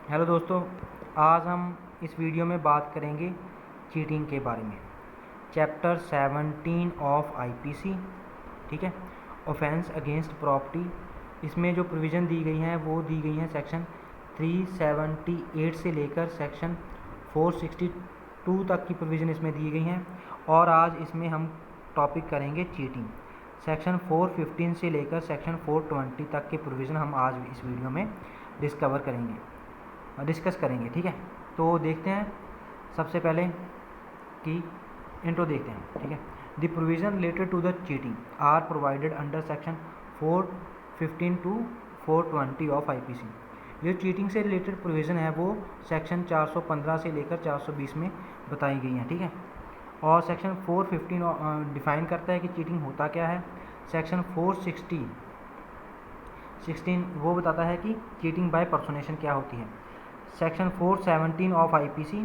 Hello दोस्तों, आज हम इस वीडियो में बात करेंगे चीटिंग के बारे में। चैप्टर 17 ऑफ आईपीसी, ठीक है, ऑफेंस अगेंस्ट प्रॉपर्टी। इसमें जो प्रोविज़न दी गई हैं वो दी गई हैं सेक्शन 378 से लेकर सेक्शन 462 तक की प्रोविज़न इसमें दी गई हैं। और आज इसमें हम टॉपिक करेंगे चीटिंग। सेक्शन 415 से लेकर सेक्शन 420 तक के प्रोविज़न हम आज इस वीडियो में डिस्कस करेंगे, ठीक है। तो देखते हैं सबसे पहले कि इंट्रो देखते हैं, ठीक है। The provision related to the cheating are provided under section 415 to 420 of IPC. जो चीटिंग से रिलेटेड प्रोविज़न है वो सेक्शन 415 से लेकर 420 में बताई गई हैं, ठीक है। और सेक्शन 415 डिफ़ाइन करता है कि चीटिंग होता क्या है। सेक्शन 416 वो बताता है कि चीटिंग बाय पर्सोनेशन क्या होती है। सेक्शन 417 ऑफ आईपीसी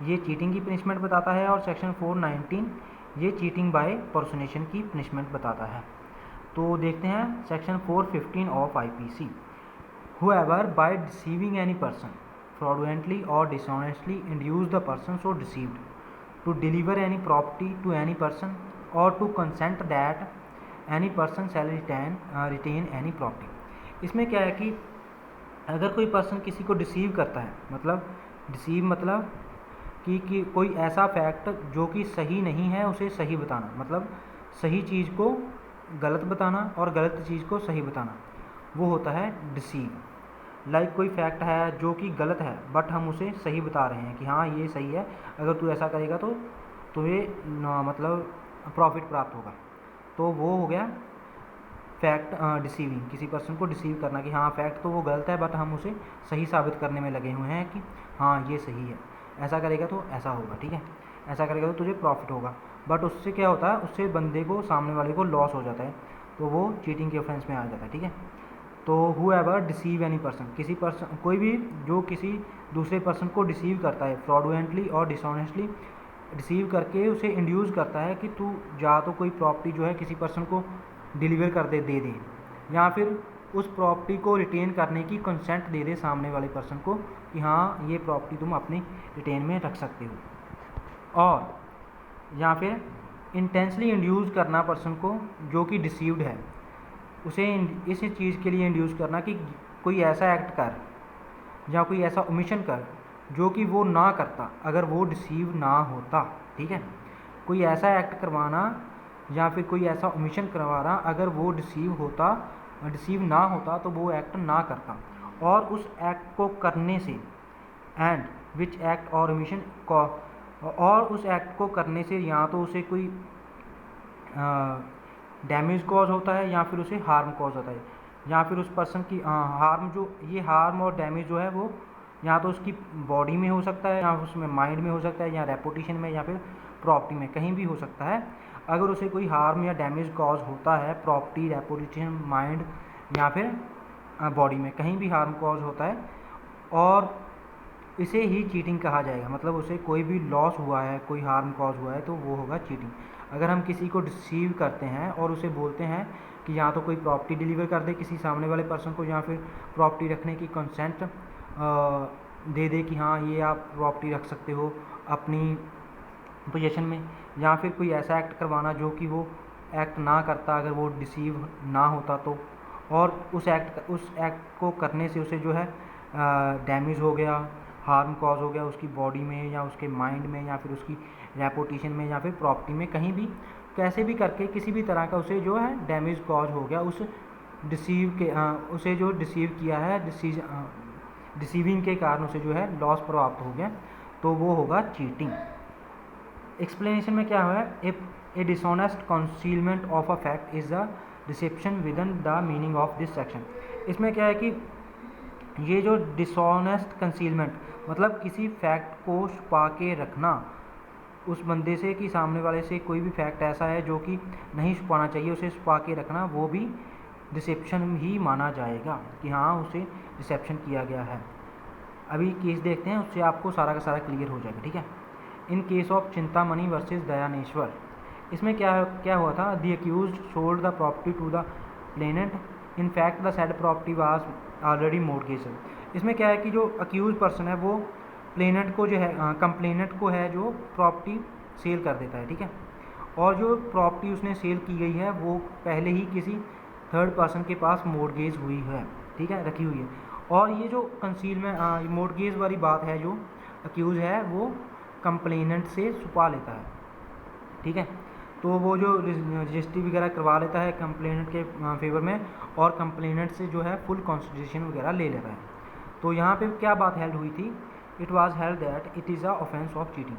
ये चीटिंग की पनिशमेंट बताता है, और सेक्शन 419 ये चीटिंग बाय पर्सोनेशन की पनिशमेंट बताता है। तो देखते हैं section 415 of IPC. Whoever by deceiving any person fraudulently or dishonestly induce the person so deceived to deliver any property to any person or to consent that any person shall retain any property। इसमें क्या है कि अगर कोई person किसी को deceive करता है, मतलब डिसीव मतलब कि कोई ऐसा फैक्ट जो कि सही नहीं है उसे सही बताना, मतलब सही चीज़ को गलत बताना और गलत चीज़ को सही बताना, वो होता है डिसीव। लाइक कोई फैक्ट है जो कि गलत है बट हम उसे सही बता रहे हैं कि हाँ ये सही है, अगर तू ऐसा करेगा तो तुम्हें मतलब प्रॉफिट प्राप्त होगा, तो वो हो गया फैक्ट डिसीविंग। किसी पर्सन को डिसीव करना कि हाँ फैक्ट तो वो गलत है बट हम उसे सही साबित करने में लगे हुए हैं कि हाँ ये सही है, ऐसा करेगा तो ऐसा होगा, ठीक है, ऐसा करेगा तो तुझे प्रॉफिट होगा। बट उससे क्या होता है, उससे बंदे को, सामने वाले को लॉस हो जाता है, तो वो चीटिंग के ऑफेंस में आ जाता है, ठीक है। तो हूएवर डिसीव एनी पर्सन, किसी पर्सन, कोई भी जो किसी दूसरे पर्सन को डिसीव करता है फ्रॉडुलेंटली और डिसऑनेस्टली, डिसीव करके उसे इंड्यूस करता है कि तू या तो कोई प्रॉपर्टी जो है किसी पर्सन को डिलीवर कर दे दे या फिर उस प्रॉपर्टी को रिटेन करने की कंसेंट दे दे सामने वाले पर्सन को कि हाँ ये प्रॉपर्टी तुम अपने रिटेन में रख सकते हो। और या फिर इंटेंसली इंड्यूस करना पर्सन को जो कि डिसीव्ड है, उसे इस चीज़ के लिए इंड्यूस करना कि कोई ऐसा एक्ट कर या कोई ऐसा ओमिशन कर जो कि वो ना करता अगर वो डिसीव ना होता, ठीक है। कोई ऐसा एक्ट करवाना या फिर कोई ऐसा ओमिशन करवाना अगर वो डिसीव ना होता तो वो एक्ट ना करता, और उस एक्ट को करने से एंड विच एक्ट और ओमिशन को, और उस एक्ट को करने से या तो उसे कोई डैमेज कॉज होता है या फिर उसे हार्म कॉज होता है, या फिर उस पर्सन की हार्म, जो ये हार्म और डैमेज जो है वो या तो उसकी बॉडी में हो सकता है या उसमें माइंड में हो सकता है या रेपुटेशन में या फिर प्रॉपर्टी में, कहीं भी हो सकता है। अगर उसे कोई हार्म या डैमेज कॉज होता है प्रॉपर्टी, रेपुटेशन, माइंड या फिर बॉडी में, कहीं भी हार्म कॉज होता है, और इसे ही चीटिंग कहा जाएगा। मतलब उसे कोई भी लॉस हुआ है, कोई हार्म कॉज हुआ है, तो वो होगा चीटिंग। अगर हम किसी को डिसीव करते हैं और उसे बोलते हैं कि या तो कोई प्रॉपर्टी डिलीवर कर दे किसी सामने वाले पर्सन को, या फिर प्रॉपर्टी रखने की कंसेंट दे दे कि हाँ ये आप प्रॉपर्टी रख सकते हो अपनी पोजीशन में, या फिर कोई ऐसा एक्ट करवाना जो कि वो एक्ट ना करता अगर वो डिसीव ना होता तो, और उस एक्ट को करने से उसे जो है डैमेज हो गया, हार्म कॉज हो गया उसकी बॉडी में या उसके माइंड में या फिर उसकी रेपुटेशन में या फिर प्रॉपर्टी में, कहीं भी कैसे भी करके किसी भी तरह का उसे जो है डैमेज कॉज हो गया, उस डिसीव के उसे जो डिसीव किया है, डिसीविंग के कारण उसे जो है लॉस प्राप्त हो गया, तो वो होगा चीटिंग। एक्सप्लेनेशन में क्या है, a dishonest concealment of a fact is the deception within the meaning of this section. इसमें क्या है कि ये जो डिसऑनेस्ट कंसीलमेंट मतलब किसी फैक्ट को छुपा के रखना उस बंदे से, कि सामने वाले से कोई भी फैक्ट ऐसा है जो कि नहीं छुपाना चाहिए उसे छुपा के रखना, वो भी डिसेप्शन ही माना जाएगा कि हाँ उसे डिसेप्शन किया गया है। अभी केस देखते हैं, उससे आपको सारा का सारा क्लियर हो जाएगा, ठीक है। In case of Chintamani versus Dayaneshwar, इसमें क्या हुआ था, the accused sold the property to the plaintiff in fact the said property was already mortgage. इसमें क्या है कि जो अक्यूज पर्सन है वो प्लेनेंट को जो है कंप्लेनेंट को है जो प्रॉपर्टी सेल कर देता है, ठीक है। और जो प्रॉपर्टी उसने सेल की गई है वो पहले ही किसी थर्ड पर्सन के पास मोर्गेज हुई है, ठीक है, रखी हुई है। और ये जो कंसीलमेंट मोर्गेज वाली बात है जो अक्यूज है वो कंप्लेनेंट से छुपा लेता है, ठीक है। तो वो जो रजिस्ट्री वगैरह करवा लेता है कंप्लेनेंट के फेवर में, और कंप्लेनेंट से जो है फुल कॉन्सिडरेशन वगैरह ले लेता है। तो यहाँ पे क्या बात हेल्ड हुई थी, it was held that it is a offence of cheating,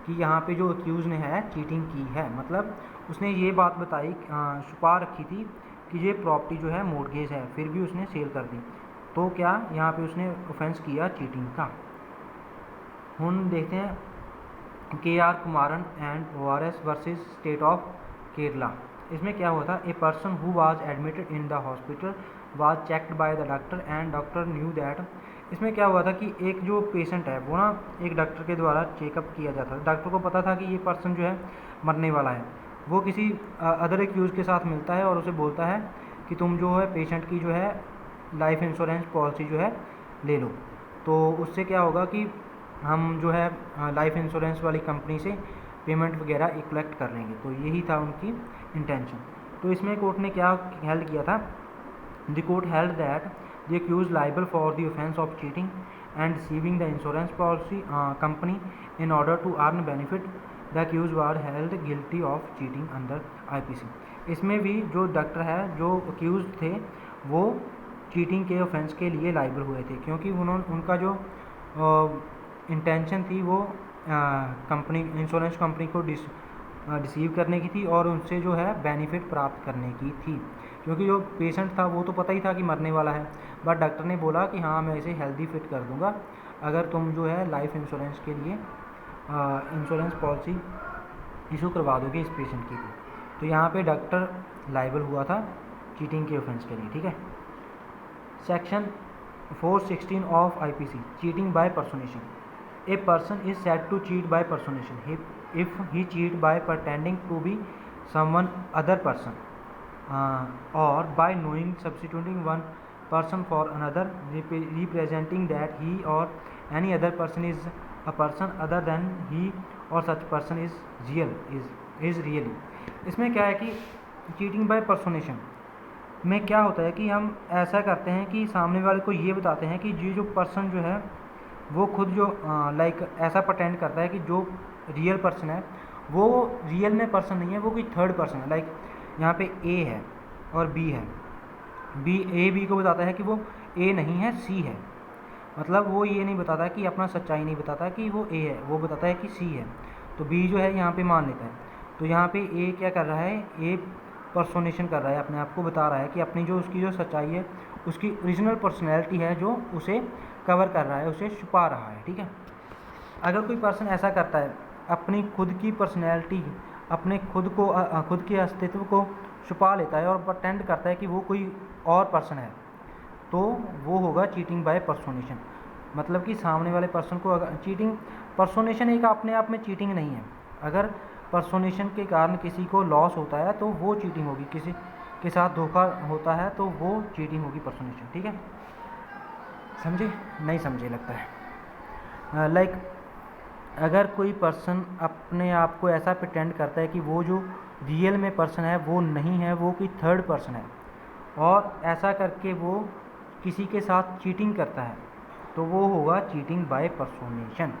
कि यहाँ पे जो अक्यूज़ ने है चीटिंग की है, मतलब उसने ये बात बताई छुपा रखी थी कि ये प्रॉपर्टी जो है मोर्गेज है, फिर भी उसने सेल कर दी। तो क्या यहाँ पे उसने ऑफेंस किया चीटिंग का। हम देखते हैं KR Kumaran and ORS versus state of Kerala. इसमें क्या हुआ था, ए person who was admitted in the hospital was checked by the doctor and doctor knew that. इसमें क्या हुआ था कि एक जो पेशेंट है वो ना एक डॉक्टर के द्वारा चेकअप किया जाता था। डॉक्टर को पता था कि ये पर्सन जो है मरने वाला है। वो किसी अदर एक्यूज के साथ मिलता है और उसे बोलता है कि तुम जो है पेशेंट की जो है लाइफ इंश्योरेंस पॉलिसी जो है ले लो। तो उससे क्या होगा कि हम जो है लाइफ इंश्योरेंस वाली कंपनी से पेमेंट वगैरह कलेक्ट कर लेंगे। तो यही था उनकी इंटेंशन। तो इसमें कोर्ट ने क्या हेल्ड किया था, the court held that the accused liable for the offence of cheating and receiving the insurance policy company in order to earn benefit the accused was held guilty of cheating under IPC। इसमें भी जो doctor है जो accused थे वो cheating के offence के लिए लाइबल हुए थे, क्योंकि उनका जो इंटेंशन थी वो कंपनी इंश्योरेंस कंपनी को डिसीव करने की थी और उनसे जो है बेनिफिट प्राप्त करने की थी। क्योंकि जो पेशेंट था वो तो पता ही था कि मरने वाला है, बट डॉक्टर ने बोला कि हाँ मैं इसे हेल्दी फिट कर दूंगा अगर तुम जो है लाइफ इंश्योरेंस के लिए इंश्योरेंस पॉलिसी इशू करवा दोगे इस पेशेंट की। तो यहाँ पे डॉक्टर लाइबल हुआ था चीटिंग के ऑफेंस के लिए, ठीक है। Section 416 of IPC, cheating by personation. A person is said to cheat by personation if he cheat by pretending to be someone other person or by knowing substituting one person for another, representing that he or any other person is a person other than he or such person is really। इसमें क्या है कि cheating by पर्सोनेशन में क्या होता है कि हम ऐसा करते हैं कि सामने वाले को ये बताते हैं कि ये जो पर्सन जो है वो खुद जो लाइक ऐसा प्रटेंड करता है कि जो रियल पर्सन है वो रियल में पर्सन नहीं है, वो कोई थर्ड पर्सन है। लाइक यहाँ पे A है और B है, B को बताता है कि वो A नहीं है C है। मतलब वो ये नहीं बताता कि अपना सच्चाई नहीं बताता कि वो A है, वो बताता है कि C है। तो B जो है यहाँ पे मान लेता है। तो यहाँ पे A क्या कर रहा है, A पर्सोनेशन कर रहा है, अपने आप को बता रहा है कि अपनी जो उसकी जो सच्चाई है उसकी ओरिजिनल पर्सनैलिटी है जो उसे कवर कर रहा है, उसे छुपा रहा है, ठीक है। अगर कोई पर्सन ऐसा करता है, अपनी खुद की पर्सनैलिटी, अपने खुद के अस्तित्व को छुपा लेता है और प्रटेंड करता है कि वो कोई और पर्सन है, तो वो होगा चीटिंग बाय पर्सोनेशन। मतलब कि सामने वाले पर्सन को अगर चीटिंग पर्सोनेशन एक अपने आप में चीटिंग नहीं है। अगर पर्सोनेशन के कारण किसी को लॉस होता है तो वो चीटिंग होगी, किसी के साथ धोखा होता है तो वो चीटिंग होगी पर्सोनेशन, ठीक है। समझे नहीं समझे लगता है। लाइक अगर कोई पर्सन अपने आप को ऐसा प्रिटेंड करता है कि वो जो रियल में पर्सन है वो नहीं है, वो कोई थर्ड पर्सन है, और ऐसा करके वो किसी के साथ चीटिंग करता है, तो वो होगा चीटिंग बाय पर्सोनेशन।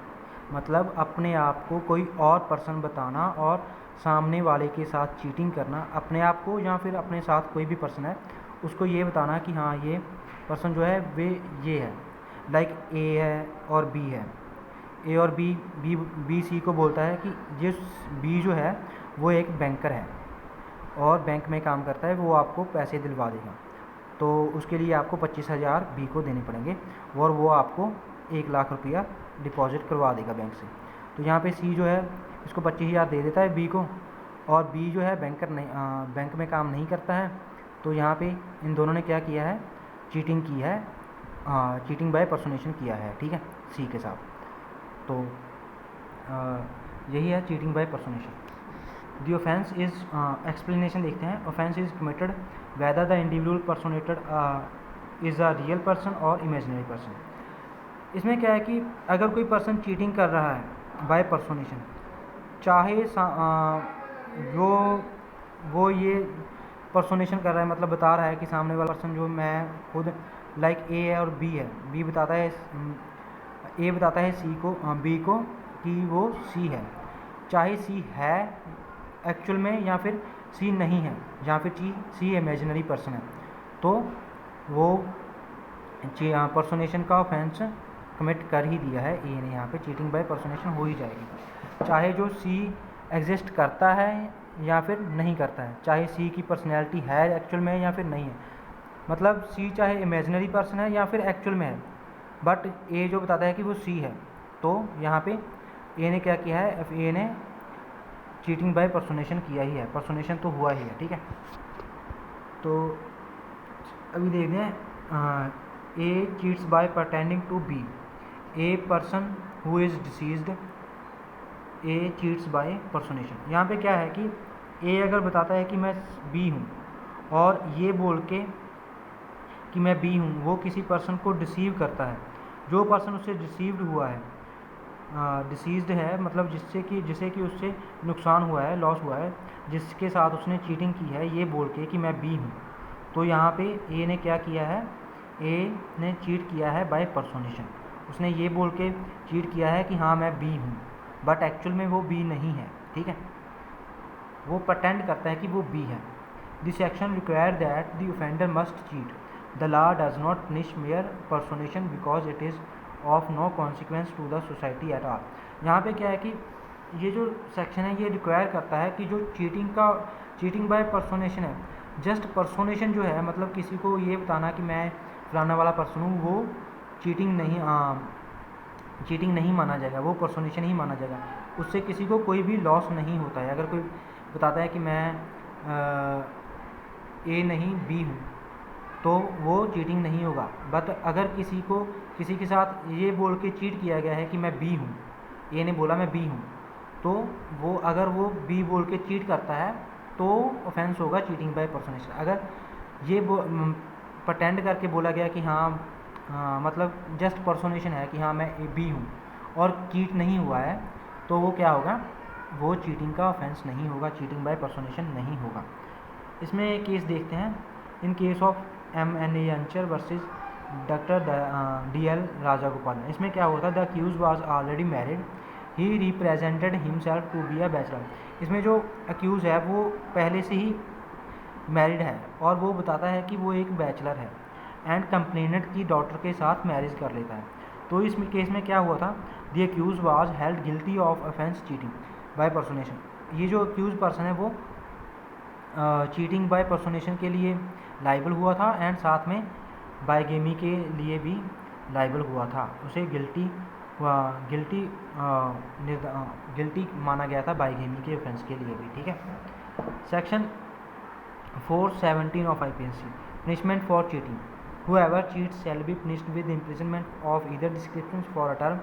मतलब अपने आप को कोई और पर्सन बताना और सामने वाले के साथ चीटिंग करना, अपने आप को या फिर अपने साथ कोई भी पर्सन है उसको ये बताना कि हाँ ये पर्सन जो है वे ये है। लाइक A है और B है, A और B C को बोलता है कि ये B जो है वो एक बैंकर है और बैंक में काम करता है, वो आपको पैसे दिलवा देगा, तो उसके लिए आपको 25,000 B को देने पड़ेंगे और वो आपको 1 लाख रुपया डिपॉजिट करवा देगा बैंक से। तो यहाँ पे C जो है इसको 25,000 दे देता है B को, और B जो है बैंकर नहीं, बैंक में काम नहीं करता है। तो यहाँ पे इन दोनों ने क्या किया है, चीटिंग की है, चीटिंग बाय पर्सोनेशन किया है, ठीक है, C के साथ। तो यही है cheating by personation. The offence is explanation देखते हैं। Offence is committed whether the individual personated is a real person or imaginary person. इसमें क्या है कि अगर कोई पर्सन चीटिंग कर रहा है बाय पर्सोनेशन, चाहे वो ये पर्सोनेशन कर रहा है, मतलब बता रहा है कि सामने वाला पर्सन जो मैं खुद लाइक ए है और बी है, बी बताता है ए बताता है सी को बी को कि वो सी है, चाहे सी है एक्चुअल में या फिर सी नहीं है या फिर सी इमेजिनरी पर्सन है, तो वो पर्सोनेशन का ऑफेंस कमिट कर ही दिया है ए ने। यहाँ पे चीटिंग बाय पर्सोनेशन हो ही जाएगी, चाहे जो सी एग्जिस्ट करता है या फिर नहीं करता है, चाहे सी की पर्सनैलिटी है एक्चुअल में या फिर नहीं है, मतलब सी चाहे इमेजिनरी पर्सन है या फिर एक्चुअल में है, बट ए जो बताता है कि वो सी है, तो यहाँ पे ए ने क्या किया है, ए ने चीटिंग बाय पर्सोनेशन किया ही है, पर्सोनेशन तो हुआ ही है। ठीक है, तो अभी देखते हैं A cheats by pretending to be a person who is deceased, A cheats by personation. यहाँ पे क्या है कि ए अगर बताता है कि मैं बी हूँ और ये बोल के कि मैं बी हूँ, वो किसी पर्सन को डिसीव करता है, जो पर्सन उससे डिसीव्ड हुआ है, डिसीज्ड है, मतलब जिसे कि उससे नुकसान हुआ है, लॉस हुआ है, जिसके साथ उसने चीटिंग की है ये बोल के कि मैं बी हूँ, तो यहाँ पे ए ने क्या किया है, ए ने चीट किया है बाय पर्सोनेशन। उसने ये बोल के चीट किया है कि हाँ मैं बी हूँ, बट एक्चुअल में वो बी नहीं है। ठीक है, वो प्रटेंड करता है कि वो बी है। This action require that the offender must cheat, the law does not punish mere personation because it is of no consequence to the society at all. यहाँ पे क्या है कि ये जो सेक्शन है ये रिक्वायर करता है कि जो चीटिंग बाय पर्सोनेशन है, जस्ट पर्सोनेशन जो है, मतलब किसी को ये बताना कि मैं फलाना वाला पर्सन हूँ, वो चीटिंग नहीं माना जाएगा, वो पर्सोनेशन ही माना जाएगा, उससे किसी को कोई भी लॉस नहीं होता है। अगर कोई बताता है कि मैं ए नहीं बी हूँ, तो वो चीटिंग नहीं होगा, बट अगर किसी के साथ ये बोल के चीट किया गया है कि मैं बी हूँ, ए ने बोला मैं बी हूँ, तो वो अगर वो बी बोल के चीट करता है तो ऑफेंस होगा चीटिंग बाय पर्सोनेशन। अगर ये प्रटेंड करके बोला गया कि हाँ मतलब जस्ट पर्सोनेशन है कि हाँ मैं ए बी हूँ और चीट नहीं हुआ है, तो वो क्या होगा, वो चीटिंग का ऑफेंस नहीं होगा, चीटिंग बाय पर्सोनेशन नहीं होगा। इसमें एक केस देखते हैं, in case of M.N.A. Anchar versus doctor D.L. Rajagopal. इसमें क्या होता है, the accused was already married, he represented himself to be a bachelor. इसमें जो अक्यूज़ है वो पहले से ही मैरिड है और वो बताता है कि वो एक बैचलर है एंड कंप्लेनेंट की डॉटर के साथ मैरिज कर लेता है। तो इस केस में क्या हुआ था, the accused was held guilty of offence cheating by personation. ये जो अक्यूज पर्सन है वो चीटिंग बाय पर्सोनेशन के लिए लाइबल हुआ था एंड साथ में बायगेमी के लिए भी लाइबल हुआ था, उसे गिल्टी माना गया था बायगेमी के ऑफेंस के लिए भी। ठीक है, section 417 of IPC, punishment for cheating. Whoever cheats shall be punished with imprisonment of either descriptions for a term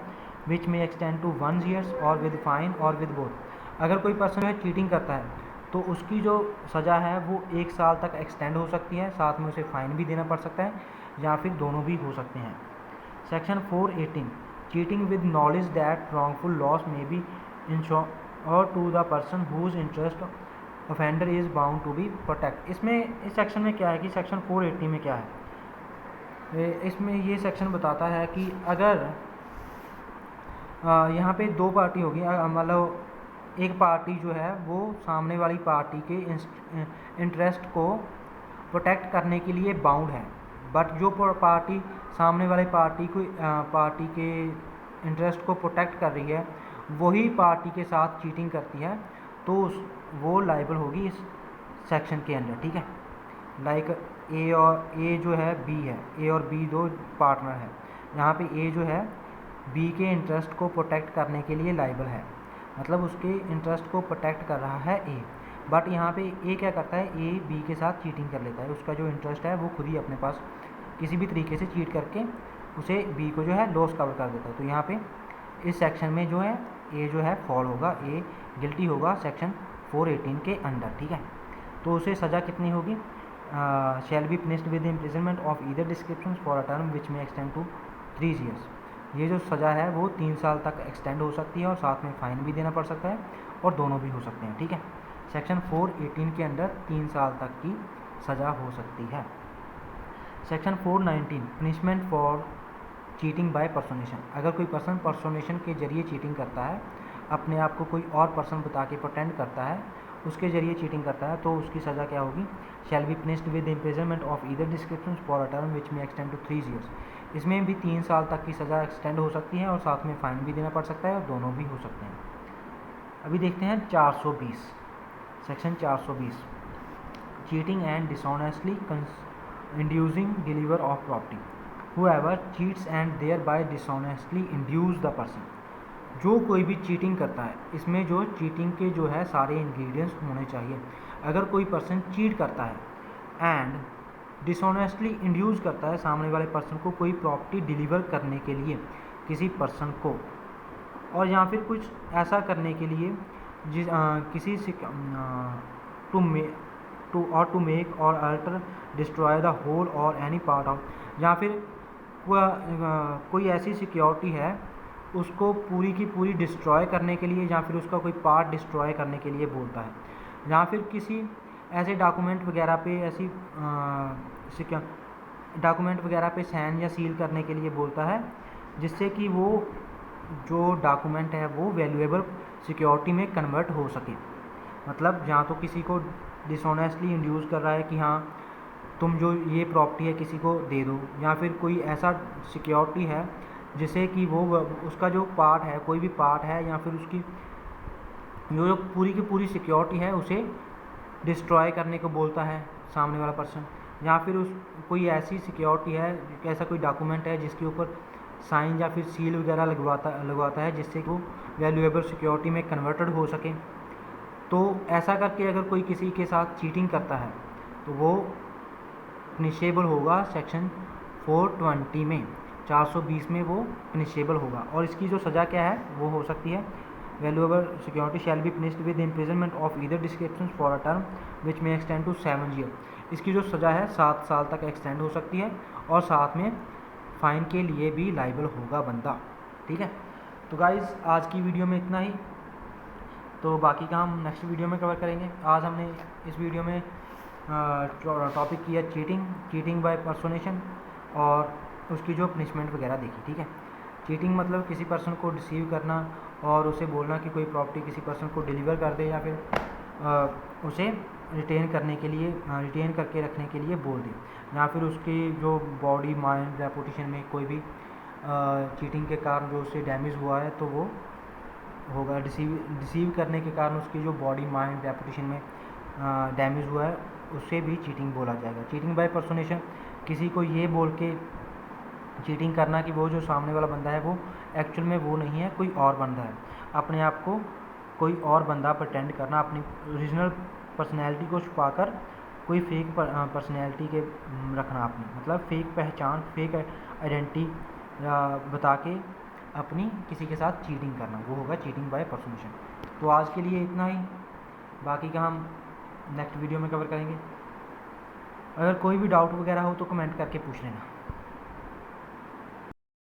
which may extend to 1 year or with fine or with both। अगर कोई person है cheating करता है तो उसकी जो सज़ा है वो 1 साल तक एक्सटेंड हो सकती है, साथ में उसे फ़ाइन भी देना पड़ सकता है या फिर दोनों भी हो सकते हैं। Section 418, cheating with knowledge that wrongful loss may be ensure to the person whose interest offender is bound to be protect. इसमें इस सेक्शन में क्या है कि सेक्शन 480 में क्या है, इसमें ये सेक्शन बताता है कि अगर यहाँ पे 2 पार्टी होगी, मतलब एक पार्टी जो है वो सामने वाली पार्टी के इंटरेस्ट को प्रोटेक्ट करने के लिए बाउंड है, बट जो पार्टी सामने वाली पार्टी के इंटरेस्ट को प्रोटेक्ट कर रही है वही पार्टी के साथ चीटिंग करती है, तो वो लाइबल होगी इस सेक्शन के अंडर। ठीक है, लाइक ए जो है बी है, ए और बी 2 पार्टनर है, यहाँ पे ए जो है बी के इंटरेस्ट को प्रोटेक्ट करने के लिए लाइबल है, मतलब उसके इंटरेस्ट को प्रोटेक्ट कर रहा है ए, बट यहाँ पे ए क्या करता है, ए बी के साथ चीटिंग कर लेता है, उसका जो इंटरेस्ट है वो खुद ही अपने पास किसी भी तरीके से चीट करके उसे बी को जो है लॉस कवर कर देता है। तो यहाँ पे इस सेक्शन में जो है ए जो है फॉल होगा, ए गिल्टी होगा सेक्शन 418 के अंडर, ठीक है। तो उसे सज़ा कितनी होगी, shall be punished with imprisonment of either description for a term which में एक्सटेंड टू 3 ईयर्स। ये जो सज़ा है वो 3 साल तक एक्सटेंड हो सकती है और साथ में फ़ाइन भी देना पड़ सकता है और दोनों भी हो सकते हैं, ठीक है। सेक्शन 418 के अंडर 3 साल तक की सज़ा हो सकती है। Section 419 punishment for cheating by personation. अगर कोई पर्सन पर्सोनेशन के जरिए चीटिंग करता है, अपने आप को कोई और पर्सन बता के प्रोटेंड करता है, उसके जरिए चीटिंग करता है, तो उसकी सज़ा क्या होगी, shall be punished with imprisonment of either description for a term which में एक्सटेंड टू 3 ईयर्स। इसमें भी 3 साल तक की सज़ा एक्सटेंड हो सकती है और साथ में फ़ाइन भी देना पड़ सकता है और दोनों भी हो सकते हैं। अभी देखते हैं 420, section 420 cheating and dishonestly inducing deliver of property. Whoever cheats and thereby dishonestly induce the person। जो कोई भी चीटिंग करता है, इसमें जो चीटिंग के जो है सारे इंग्रेडिएंट्स होने चाहिए। अगर कोई पर्सन चीट करता है एंड डिसऑनेस्टली इंड्यूस करता है सामने वाले पर्सन को कोई प्रॉपर्टी डिलीवर करने के लिए किसी पर्सन को, और या फिर कुछ ऐसा करने के लिए जिस किसी से टू मेक और अल्टर डिस्ट्रॉय द होल और एनी पार्ट ऑफ, या फिर कोई ऐसी सिक्योरिटी है उसको पूरी की पूरी डिस्ट्रॉय करने के लिए या फिर उसका कोई पार्ट डिस्ट्रॉय करने के लिए बोलता है, या फिर किसी ऐसे डॉक्यूमेंट वगैरह पे ऐसी डॉक्यूमेंट वगैरह पे साइन या सील करने के लिए बोलता है जिससे कि वो जो डॉक्यूमेंट है वो वैल्यूएबल सिक्योरिटी में कन्वर्ट हो सके। मतलब जहाँ तो किसी को डिसऑनेस्टली इंड्यूस कर रहा है कि हाँ तुम जो ये प्रॉपर्टी है किसी को दे दो, या फिर कोई ऐसा सिक्योरिटी है जिससे कि वो उसका जो पार्ट है, कोई भी पार्ट है या फिर उसकी जो पूरी की पूरी सिक्योरिटी है उसे डिस्ट्रॉय करने को बोलता है सामने वाला पर्सन, या फिर उस कोई ऐसी सिक्योरिटी है, ऐसा कोई डॉक्यूमेंट है जिसके ऊपर साइन या फिर सील वगैरह लगवाता है जिससे कि वो वैल्यूएबल सिक्योरिटी में कन्वर्टेड हो सके। तो ऐसा करके अगर कोई किसी के साथ चीटिंग करता है तो वो पनिशेबल होगा सेक्शन 420 में, 420 में वो पनिशेबल होगा। और इसकी जो सज़ा क्या है वो हो सकती है, valuable security shall be punished with imprisonment of either description for a term which में एक्सटेंड टू 7 ईयर। इसकी जो सज़ा है 7 साल तक एक्सटेंड हो सकती है और साथ में फ़ाइन के लिए भी लाइबल होगा बंदा, ठीक है। तो गाइज़ आज की वीडियो में इतना ही, तो बाकी का हम नेक्स्ट वीडियो में कवर करेंगे। आज हमने इस वीडियो में टॉपिक किया चीटिंग बाय पर्सोनेशन और उसकी जो पनिशमेंट वगैरह देखी, ठीक है। चीटिंग मतलब किसी पर्सन को डिसीव करना और उसे बोलना कि कोई प्रॉपर्टी किसी पर्सन को डिलीवर कर दे या फिर उसे रिटेन करके रखने के लिए बोल दे, या फिर उसकी जो बॉडी माइंड रेपुटेशन में कोई भी चीटिंग के कारण जो उसे डैमेज हुआ है तो वो होगा। डिसीव करने के कारण उसकी जो बॉडी माइंड रेपुटेशन में डैमेज हुआ है उसे भी चीटिंग बोला जाएगा। चीटिंग बाय पर्सोनेशन किसी को ये बोल के चीटिंग करना कि वो जो सामने वाला बंदा है वो एक्चुअल में वो नहीं है, कोई और बंदा है, अपने आप को कोई और बंदा प्रिटेंड करना, अपनी ओरिजिनल पर्सनैलिटी को छुपाकर कोई फेक पर्सनैलिटी के रखना अपनी, मतलब फेक पहचान, फेक आइडेंटिटी बता के अपनी किसी के साथ चीटिंग करना, वो होगा चीटिंग बाय पर्सोनेशन। तो आज के लिए इतना ही, बाकी का हम नेक्स्ट वीडियो में कवर करेंगे। अगर कोई भी डाउट वगैरह हो तो कमेंट करके पूछ लेना।